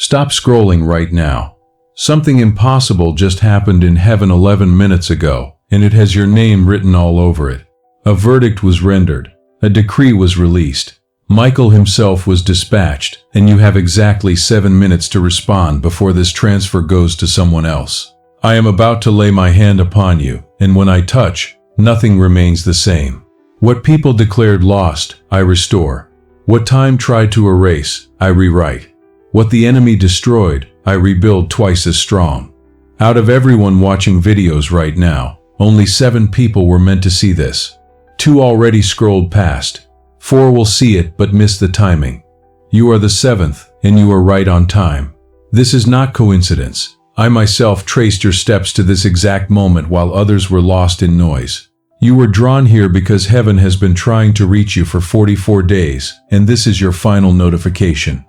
Stop scrolling right now. Something impossible just happened in heaven 11 minutes ago, and it has your name written all over it. A verdict was rendered. A decree was released. Michael himself was dispatched, and you have exactly 7 minutes to respond before this transfer goes to someone else. I am about to lay my hand upon you, and when I touch, nothing remains the same. What people declared lost, I restore. What time tried to erase, I rewrite. What the enemy destroyed, I rebuild twice as strong. Out of everyone watching videos right now, only 7 people were meant to see this. 2 already scrolled past. 4 will see it but miss the timing. You are the 7th, and you are right on time. This is not coincidence. I myself traced your steps to this exact moment while others were lost in noise. You were drawn here because heaven has been trying to reach you for 44 days, and this is your final notification.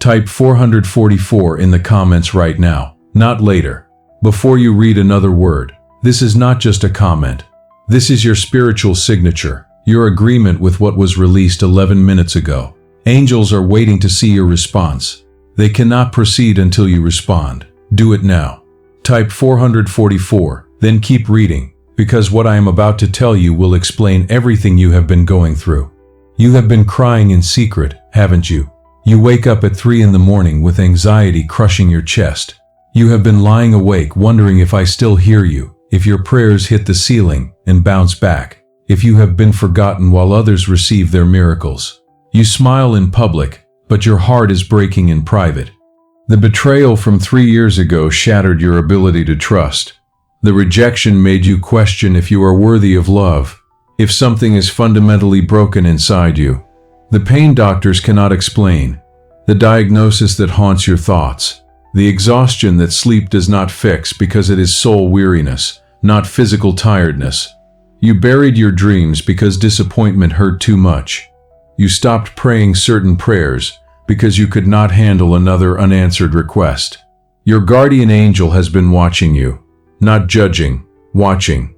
Type 444 in the comments right now, not later. Before you read another word, this is not just a comment. This is your spiritual signature, your agreement with what was released 11 minutes ago. Angels are waiting to see your response. They cannot proceed until you respond. Do it now. Type 444, then keep reading, because what I am about to tell you will explain everything you have been going through. You have been crying in secret, haven't you? You wake up at 3 in the morning with anxiety crushing your chest. You have been lying awake wondering if I still hear you, if your prayers hit the ceiling and bounce back, if you have been forgotten while others receive their miracles. You smile in public, but your heart is breaking in private. The betrayal from 3 years ago shattered your ability to trust. The rejection made you question if you are worthy of love, if something is fundamentally broken inside you. The pain doctors cannot explain, the diagnosis that haunts your thoughts, the exhaustion that sleep does not fix because it is soul weariness, not physical tiredness. You buried your dreams because disappointment hurt too much. You stopped praying certain prayers because you could not handle another unanswered request. Your guardian angel has been watching you, not judging, watching.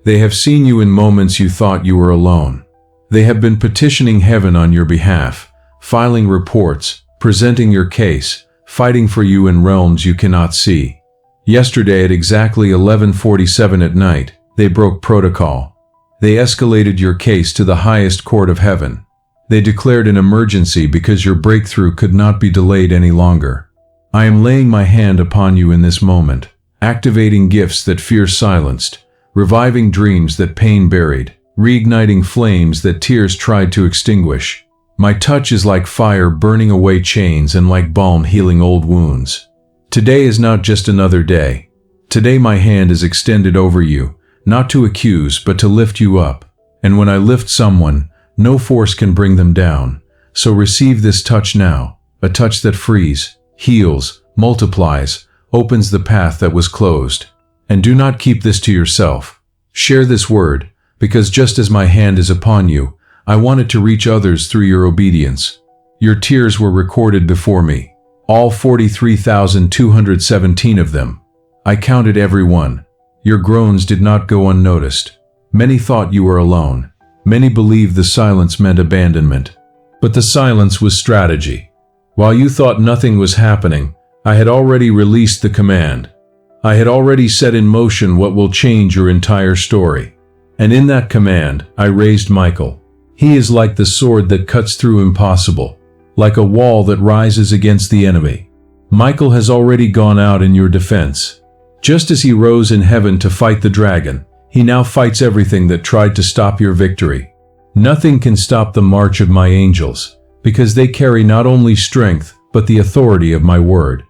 They have seen you in moments you thought you were alone. They have been petitioning heaven on your behalf, filing reports, presenting your case, fighting for you in realms you cannot see. Yesterday at exactly 11:47 at night, they broke protocol. They escalated your case to the highest court of heaven. They declared an emergency because your breakthrough could not be delayed any longer. I am laying my hand upon you in this moment, activating gifts that fear silenced, reviving dreams that pain buried, reigniting flames that tears tried to extinguish. My touch is like fire burning away chains and like balm healing old wounds. Today is not just another day. Today my hand is extended over you, not to accuse but to lift you up. And when I lift someone, no force can bring them down. So receive this touch now, a touch that frees, heals, multiplies, opens the path that was closed. And do not keep this to yourself. Share this word, because just as my hand is upon you, I wanted to reach others through your obedience. Your tears were recorded before me, all 43,217 of them. I counted every one. Your groans did not go unnoticed. Many thought you were alone. Many believed the silence meant abandonment. But the silence was strategy. While you thought nothing was happening, I had already released the command. I had already set in motion what will change your entire story. And in that command, I raised Michael. He is like the sword that cuts through impossible, like a wall that rises against the enemy. Michael has already gone out in your defense. Just as he rose in heaven to fight the dragon, he now fights everything that tried to stop your victory. Nothing can stop the march of my angels, because they carry not only strength, but the authority of my word.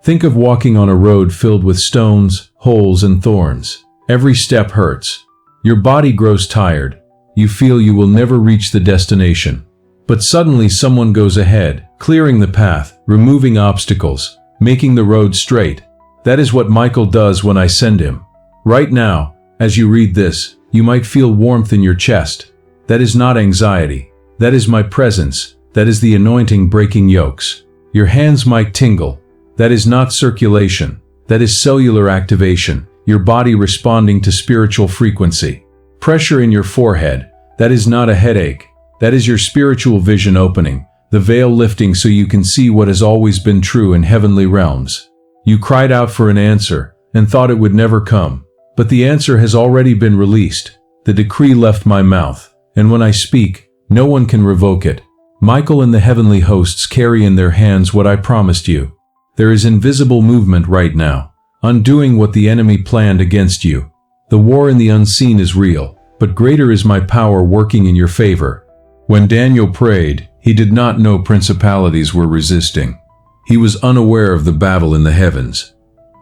Think of walking on a road filled with stones, holes, and thorns. Every step hurts. Your body grows tired. You feel you will never reach the destination. But suddenly someone goes ahead, clearing the path, removing obstacles, making the road straight. That is what Michael does when I send him. Right now, as you read this, you might feel warmth in your chest. That is not anxiety. That is my presence. That is the anointing breaking yokes. Your hands might tingle. That is not circulation. That is cellular activation, your body responding to spiritual frequency. Pressure in your forehead. That is not a headache. That is your spiritual vision opening, the veil lifting so you can see what has always been true in heavenly realms. You cried out for an answer and thought it would never come, but the answer has already been released. The decree left my mouth, and when I speak, no one can revoke it. Michael and the heavenly hosts carry in their hands what I promised you. There is invisible movement right now, undoing what the enemy planned against you. The war in the unseen is real, but greater is my power working in your favor. When Daniel prayed, he did not know principalities were resisting. He was unaware of the battle in the heavens.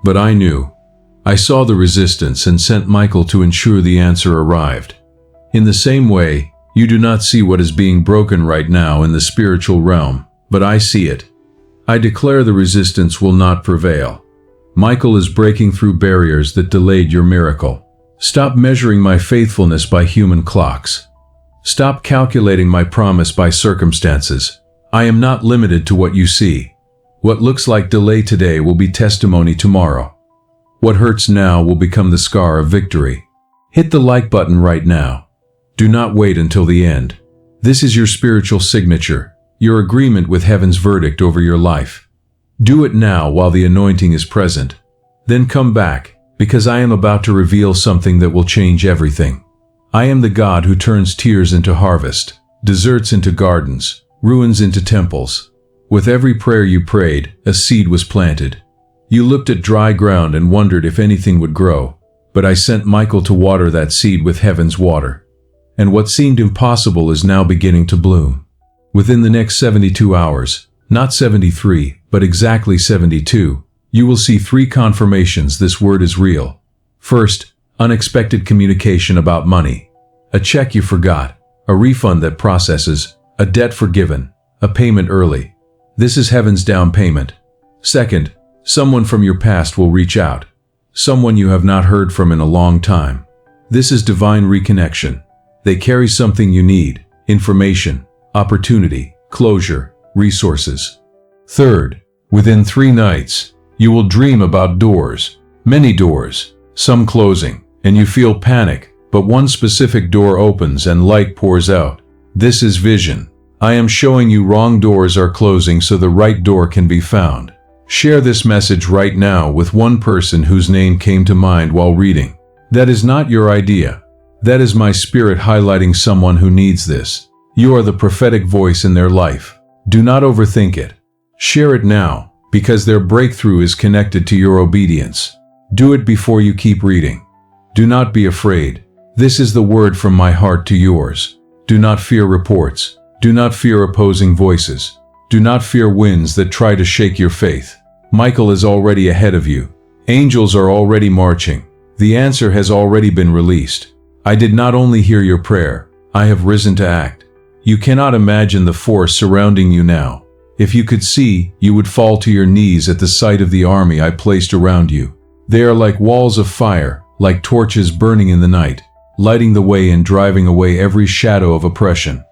But I knew. I saw the resistance and sent Michael to ensure the answer arrived. In the same way, you do not see what is being broken right now in the spiritual realm, but I see it. I declare the resistance will not prevail. Michael is breaking through barriers that delayed your miracle. Stop measuring my faithfulness by human clocks. Stop calculating my promise by circumstances. I am not limited to what you see. What looks like delay today will be testimony tomorrow. What hurts now will become the scar of victory. Hit the like button right now. Do not wait until the end. This is your spiritual signature, your agreement with heaven's verdict over your life. Do it now while the anointing is present. Then come back, because I am about to reveal something that will change everything. I am the God who turns tears into harvest, deserts into gardens, ruins into temples. With every prayer you prayed, a seed was planted. You looked at dry ground and wondered if anything would grow, but I sent Michael to water that seed with heaven's water. And what seemed impossible is now beginning to bloom. Within the next 72 hours, not 73, but exactly 72, you will see 3 confirmations this word is real. First, unexpected communication about money. A check you forgot, a refund that processes, a debt forgiven, a payment early. This is heaven's down payment. Second, someone from your past will reach out. Someone you have not heard from in a long time. This is divine reconnection. They carry something you need: information, opportunity, closure, resources. Third, within 3 nights, you will dream about doors, many doors, some closing, and you feel panic, but one specific door opens and light pours out. This is vision. I am showing you wrong doors are closing so the right door can be found. Share this message right now with one person whose name came to mind while reading. That is not your idea. That is my spirit highlighting someone who needs this. You are the prophetic voice in their life. Do not overthink it. Share it now, because their breakthrough is connected to your obedience. Do it before you keep reading. Do not be afraid. This is the word from my heart to yours. Do not fear reports. Do not fear opposing voices. Do not fear winds that try to shake your faith. Michael is already ahead of you. Angels are already marching. The answer has already been released. I did not only hear your prayer, I have risen to act. You cannot imagine the force surrounding you now. If you could see, you would fall to your knees at the sight of the army I placed around you. They are like walls of fire, like torches burning in the night, lighting the way and driving away every shadow of oppression.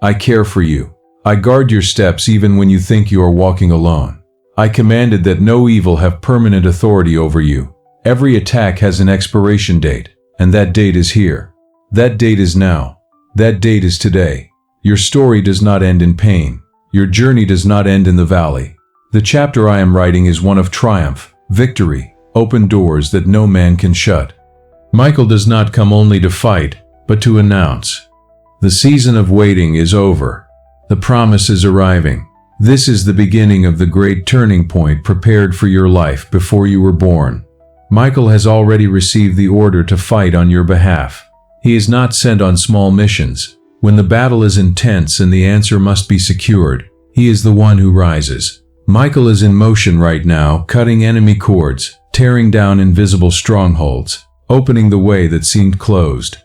I care for you. I guard your steps even when you think you are walking alone. I commanded that no evil have permanent authority over you. Every attack has an expiration date, and that date is here. That date is now. That date is today. Your story does not end in pain. Your journey does not end in the valley. The chapter I am writing is one of triumph, victory, open doors that no man can shut. Michael does not come only to fight, but to announce. The season of waiting is over. The promise is arriving. This is the beginning of the great turning point prepared for your life before you were born. Michael has already received the order to fight on your behalf. He is not sent on small missions. When the battle is intense and the answer must be secured, he is the one who rises. Michael is in motion right now, cutting enemy cords, tearing down invisible strongholds, opening the way that seemed closed.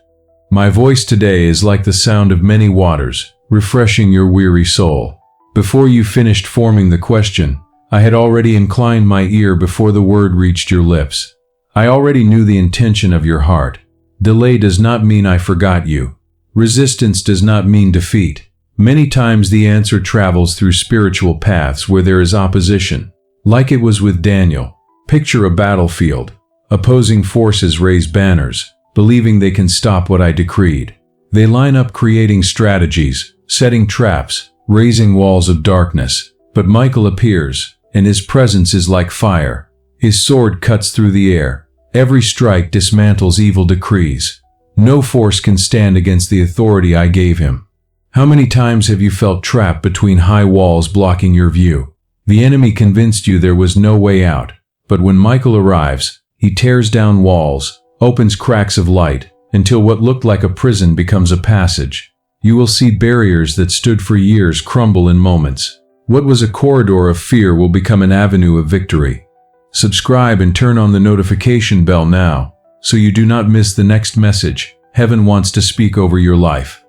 My voice today is like the sound of many waters, refreshing your weary soul. Before you finished forming the question, I had already inclined my ear before the word reached your lips. I already knew the intention of your heart. Delay does not mean I forgot you. Resistance does not mean defeat. Many times the answer travels through spiritual paths where there is opposition. Like it was with Daniel. Picture a battlefield. Opposing forces raise banners, believing they can stop what I decreed. They line up creating strategies, setting traps, raising walls of darkness. But Michael appears, and his presence is like fire. His sword cuts through the air. Every strike dismantles evil decrees. No force can stand against the authority I gave him. How many times have you felt trapped between high walls blocking your view? The enemy convinced you there was no way out. But when Michael arrives, he tears down walls, opens cracks of light, until what looked like a prison becomes a passage. You will see barriers that stood for years crumble in moments. What was a corridor of fear will become an avenue of victory. Subscribe and turn on the notification bell now, so you do not miss the next message heaven wants to speak over your life.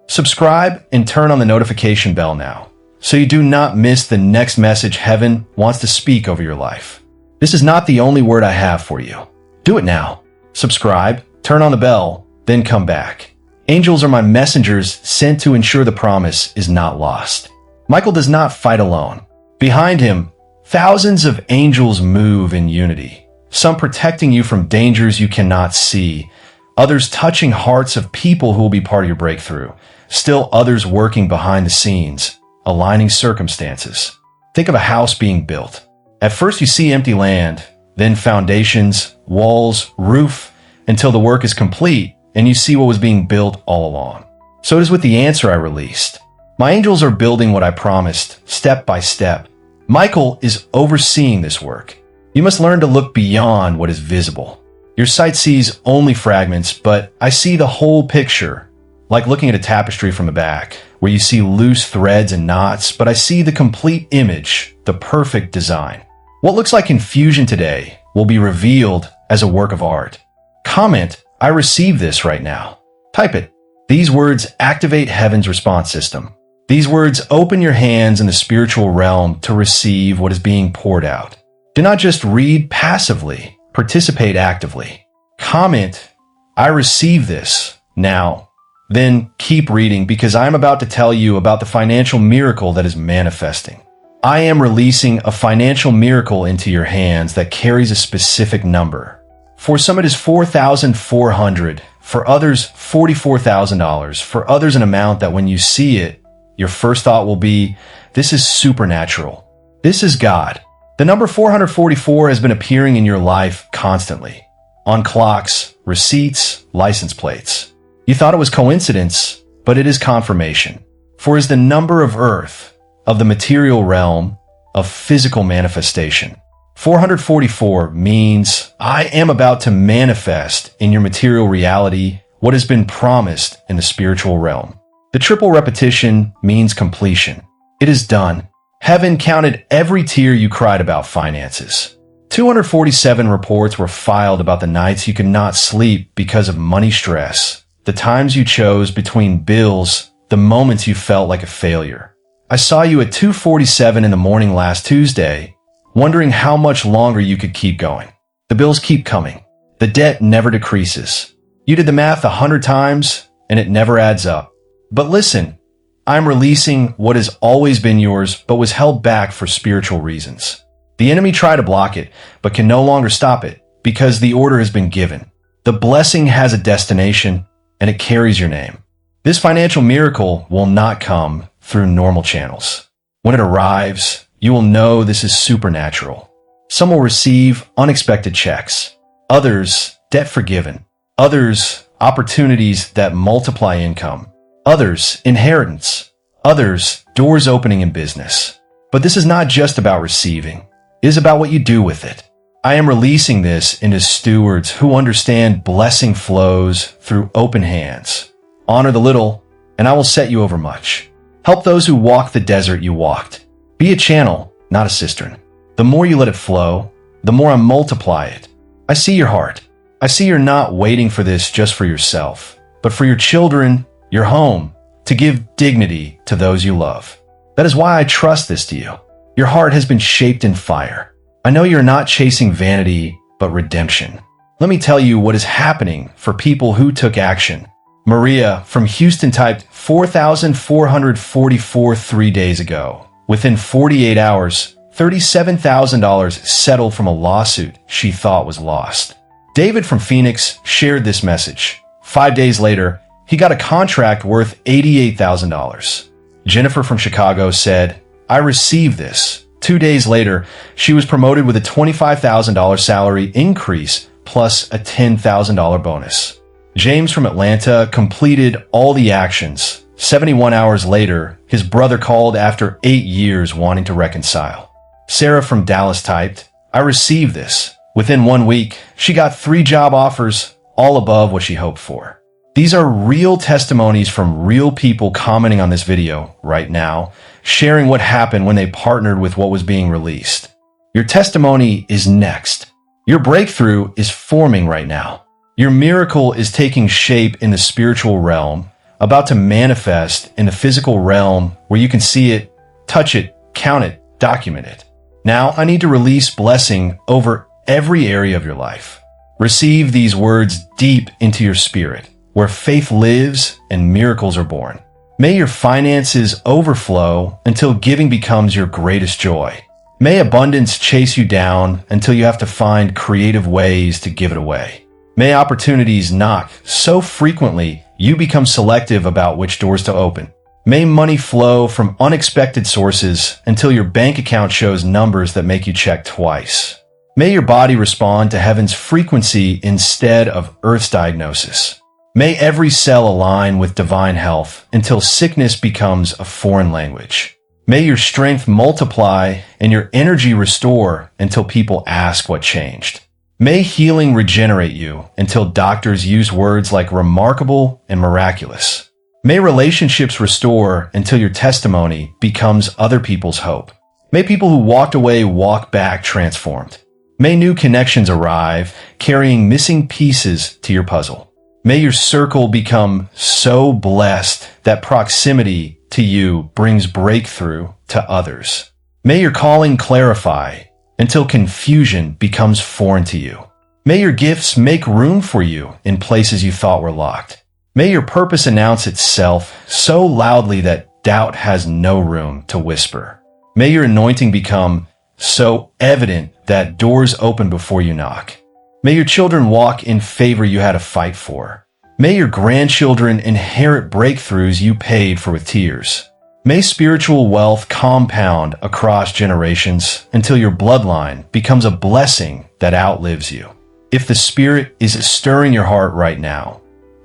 Subscribe and turn on the notification bell now, so you do not miss the next message heaven wants to speak over your life. This is not the only word I have for you. Do it now. Subscribe, turn on the bell, then come back. Angels are my messengers sent to ensure the promise is not lost. Michael does not fight alone. Behind him, thousands of angels move in unity, some protecting you from dangers you cannot see, others touching hearts of people who will be part of your breakthrough, still others working behind the scenes, aligning circumstances. Think of a house being built. At first you see empty land, then foundations, walls, roof, until the work is complete and you see what was being built all along. So it is with the answer I released. My angels are building what I promised, step by step. Michael is overseeing this work. You must learn to look beyond what is visible. Your sight sees only fragments, but I see the whole picture, like looking at a tapestry from the back, where you see loose threads and knots, but I see the complete image, the perfect design. What looks like confusion today will be revealed as a work of art. Comment, I receive this right now. Type it. These words activate heaven's response system. These words open your hands in the spiritual realm to receive what is being poured out. Do not just read passively, participate actively. Comment, I receive this now. Then keep reading because I am about to tell you about the financial miracle that is manifesting. I am releasing a financial miracle into your hands that carries a specific number. For some it is $4,400, for others $44,000, for others an amount that when you see it, your first thought will be, this is supernatural. This is God. The number 444 has been appearing in your life constantly. On clocks, receipts, license plates. You thought it was coincidence, but it is confirmation. For it is the number of earth, of the material realm, of physical manifestation. 444 means I am about to manifest in your material reality what has been promised in the spiritual realm. The triple repetition means completion. It is done. Heaven counted every tear you cried about finances. 247 reports were filed about the nights you could not sleep because of money stress, the times you chose between bills, the moments you felt like a failure. I saw you at 2:47 in the morning last Tuesday, wondering how much longer you could keep going. The bills keep coming. The debt never decreases. You did the math 100 times, and it never adds up. But listen, I'm releasing what has always been yours but was held back for spiritual reasons. The enemy tried to block it, but can no longer stop it because the order has been given. The blessing has a destination, and it carries your name. This financial miracle will not come through normal channels. When it arrives, you will know this is supernatural. Some will receive unexpected checks. Others, debt forgiven. Others, opportunities that multiply income. Others, inheritance. Others, doors opening in business. But this is not just about receiving. It is about what you do with it. I am releasing this into stewards who understand blessing flows through open hands. Honor the little, and I will set you over much. Help those who walk the desert you walked. Be a channel, not a cistern. The more you let it flow, the more I multiply it. I see your heart. I see you're not waiting for this just for yourself, but for your children, your home, to give dignity to those you love. That is why I trust this to you. Your heart has been shaped in fire. I know you're not chasing vanity, but redemption. Let me tell you what is happening for people who took action. Maria from Houston typed 4,444 3 days ago. Within 48 hours, $37,000 settled from a lawsuit she thought was lost. David from Phoenix shared this message. 5 days later, he got a contract worth $88,000. Jennifer from Chicago said, "I received this." 2 days later, she was promoted with a $25,000 salary increase plus a $10,000 bonus. James from Atlanta completed all the actions. 71 hours later, his brother called after 8 years wanting to reconcile. Sarah from Dallas typed, "I received this." Within 1 week, she got 3 job offers, all above what she hoped for. These are real testimonies from real people commenting on this video right now, sharing what happened when they partnered with what was being released. Your testimony is next. Your breakthrough is forming right now. Your miracle is taking shape in the spiritual realm, about to manifest in the physical realm where you can see it, touch it, count it, document it. Now I need to release blessing over every area of your life. Receive these words deep into your spirit, where faith lives and miracles are born. May your finances overflow until giving becomes your greatest joy. May abundance chase you down until you have to find creative ways to give it away. May opportunities knock so frequently you become selective about which doors to open. May money flow from unexpected sources until your bank account shows numbers that make you check twice. May your body respond to heaven's frequency instead of Earth's diagnosis. May every cell align with divine health until sickness becomes a foreign language. May your strength multiply and your energy restore until people ask what changed. May healing regenerate you until doctors use words like remarkable and miraculous. May relationships restore until your testimony becomes other people's hope. May people who walked away walk back transformed. May new connections arrive, carrying missing pieces to your puzzle. May your circle become so blessed that proximity to you brings breakthrough to others. May your calling clarify until confusion becomes foreign to you. May your gifts make room for you in places you thought were locked. May your purpose announce itself so loudly that doubt has no room to whisper. May your anointing become so evident that doors open before you knock. May your children walk in favor you had to fight for. May your grandchildren inherit breakthroughs you paid for with tears. May spiritual wealth compound across generations until your bloodline becomes a blessing that outlives you. If the Spirit is stirring your heart right now,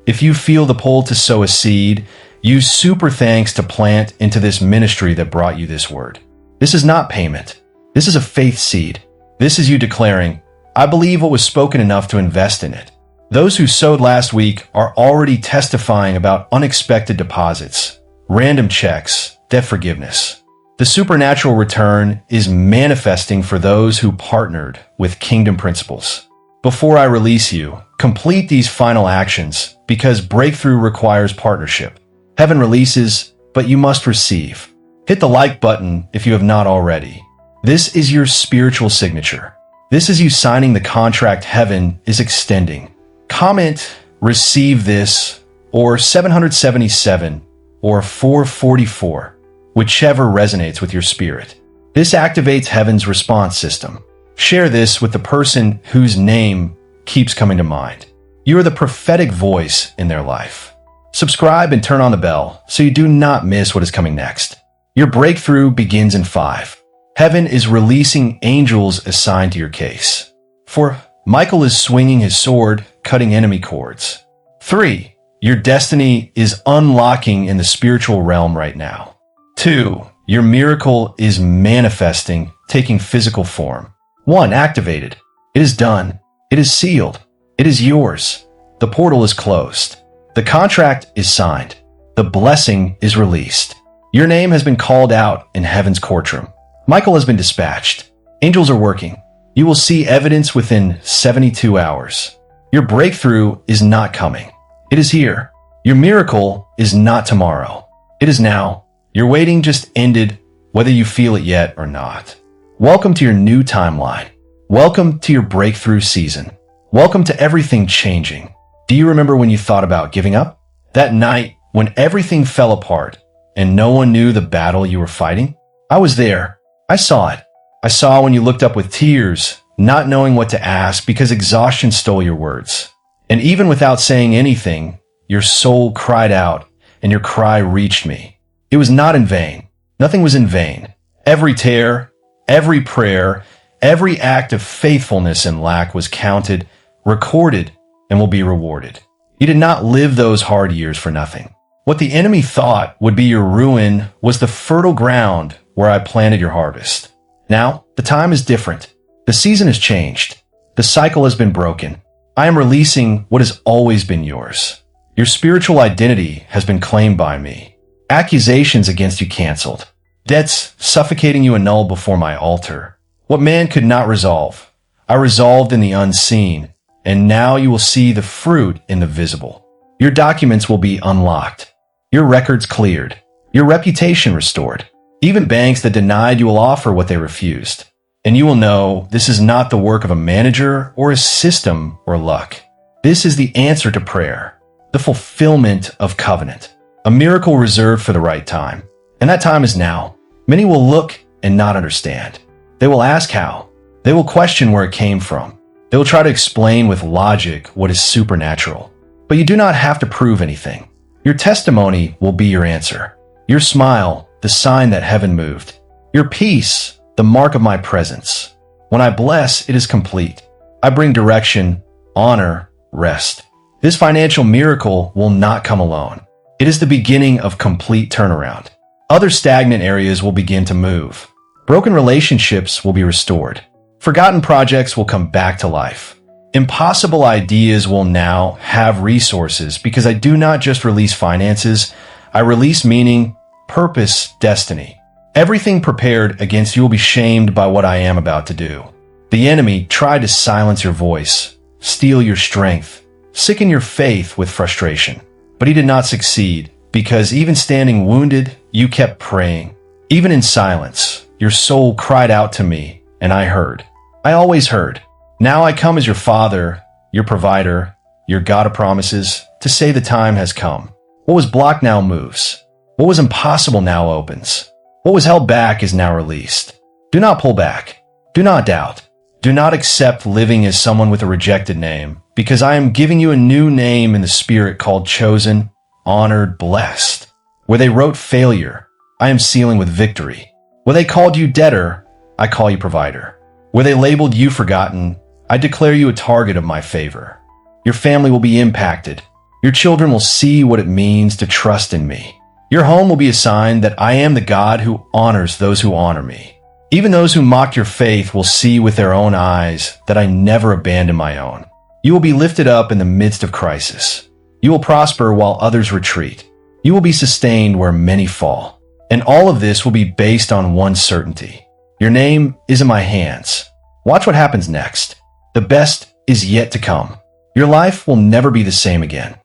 if you feel the pull to sow a seed, use super thanks to plant into this ministry that brought you this word. This is not payment. This is a faith seed. This is you declaring, "I believe what was spoken enough to invest in it." Those who sowed last week are already testifying about unexpected deposits, random checks, debt forgiveness. The supernatural return is manifesting for those who partnered with kingdom principles. Before I release you, complete these final actions because breakthrough requires partnership. Heaven releases, but you must receive. Hit the like button if you have not already. This is your spiritual signature. This is you signing the contract heaven is extending. Comment, "Receive this," or 777, or 444, whichever resonates with your spirit. This activates heaven's response system. Share this with the person whose name keeps coming to mind. You are the prophetic voice in their life. Subscribe and turn on the bell so you do not miss what is coming next. Your breakthrough begins in 5. Heaven is releasing angels assigned to your case. 4. Michael is swinging his sword, cutting enemy cords. 3. Your destiny is unlocking in the spiritual realm right now. 2. Your miracle is manifesting, taking physical form. 1. Activated. It is done. It is sealed. It is yours. The portal is closed. The contract is signed. The blessing is released. Your name has been called out in heaven's courtroom. Michael has been dispatched. Angels are working. You will see evidence within 72 hours. Your breakthrough is not coming. It is here. Your miracle is not tomorrow. It is now. Your waiting just ended, whether you feel it yet or not. Welcome to your new timeline. Welcome to your breakthrough season. Welcome to everything changing. Do you remember when you thought about giving up? That night when everything fell apart and no one knew the battle you were fighting? I was there. I saw it. I saw when you looked up with tears, not knowing what to ask because exhaustion stole your words. And even without saying anything, your soul cried out and your cry reached me. It was not in vain. Nothing was in vain. Every tear, every prayer, every act of faithfulness and lack was counted, recorded, and will be rewarded. You did not live those hard years for nothing. What the enemy thought would be your ruin was the fertile ground where I planted your harvest. Now, the time is different. The season has changed. The cycle has been broken. I am releasing what has always been yours. Your spiritual identity has been claimed by me. Accusations against you canceled. Debts suffocating you annulled before my altar. What man could not resolve, I resolved in the unseen, and now you will see the fruit in the visible. Your documents will be unlocked. Your records cleared. Your reputation restored. Even banks that denied you will offer what they refused. And you will know this is not the work of a manager or a system or luck. This is the answer to prayer, the fulfillment of covenant, a miracle reserved for the right time. And that time is now. Many will look and not understand. They will ask how. They will question where it came from. They will try to explain with logic what is supernatural. But you do not have to prove anything. Your testimony will be your answer. Your smile, the sign that heaven moved. Your peace, the mark of my presence. When I bless, it is complete. I bring direction, honor, rest. This financial miracle will not come alone. It is the beginning of complete turnaround. Other stagnant areas will begin to move. Broken relationships will be restored. Forgotten projects will come back to life. Impossible ideas will now have resources because I do not just release finances, I release meaning, purpose, destiny. Everything prepared against you will be shamed by what I am about to do. The enemy tried to silence your voice, steal your strength, sicken your faith with frustration. But he did not succeed because even standing wounded, you kept praying. Even in silence, your soul cried out to me, and I heard. I always heard. Now I come as your father, your provider, your God of promises, to say the time has come. What was blocked now moves. What was impossible now opens. What was held back is now released. Do not pull back. Do not doubt. Do not accept living as someone with a rejected name, because I am giving you a new name in the Spirit called chosen, honored, blessed. Where they wrote failure, I am sealing with victory. Where they called you debtor, I call you provider. Where they labeled you forgotten, I declare you a target of my favor. Your family will be impacted. Your children will see what it means to trust in me. Your home will be a sign that I am the God who honors those who honor me. Even those who mocked your faith will see with their own eyes that I never abandon my own. You will be lifted up in the midst of crisis. You will prosper while others retreat. You will be sustained where many fall. And all of this will be based on one certainty. Your name is in my hands. Watch what happens next. The best is yet to come. Your life will never be the same again.